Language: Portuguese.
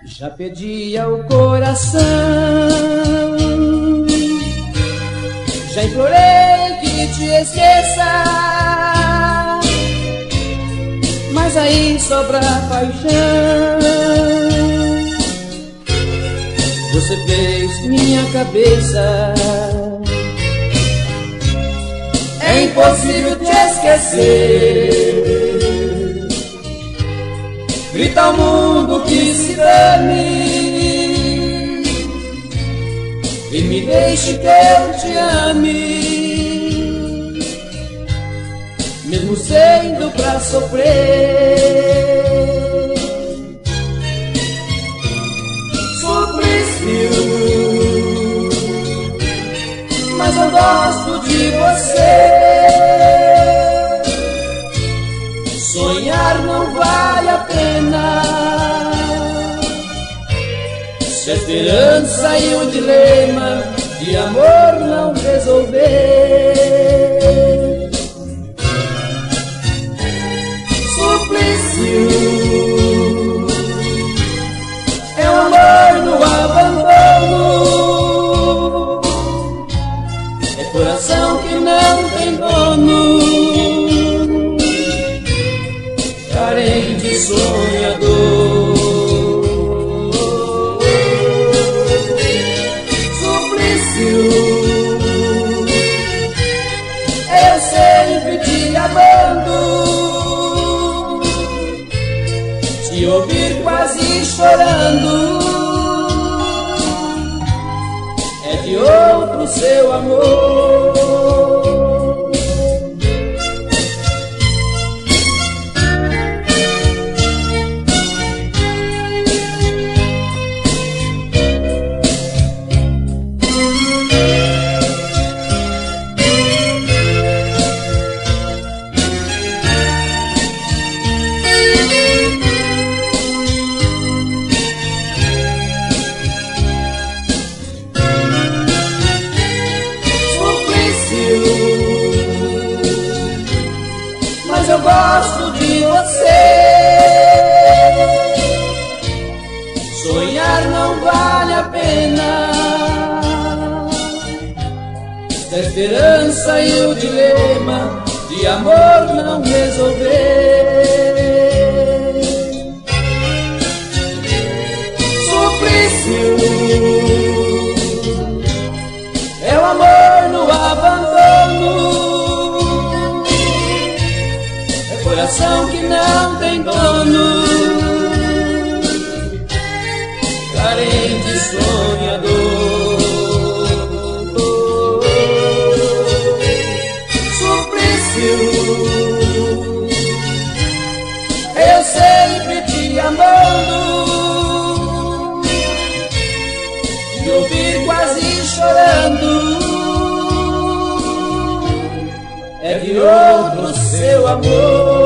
Já pedi ao coração, já implorei que te esqueça, mas aí sobra paixão. Você fez minha cabeça, é impossível te esquecer. Grita ao mundo que se dane e me deixe que eu te ame, mesmo sendo pra sofrer. Suplício, mas eu gosto de você. Sonhar não vale a pena se a esperança e o dilema de amor não resolver. Suplício, é o amor no abandono, é coração que não tem dono, carente, sonhador. Suplício, eu sempre te amando, te ouvir quase chorando, é de outro seu amor. Mas eu gosto de você. Sonhar não vale a pena se a esperança e o dilema de amor não resolver. Suplício, é o amor no abandono, é coração que não tem dono, carente, sonhador. Suplício, eu sempre te amando, me ouvir quase chorando, é de outro seu amor.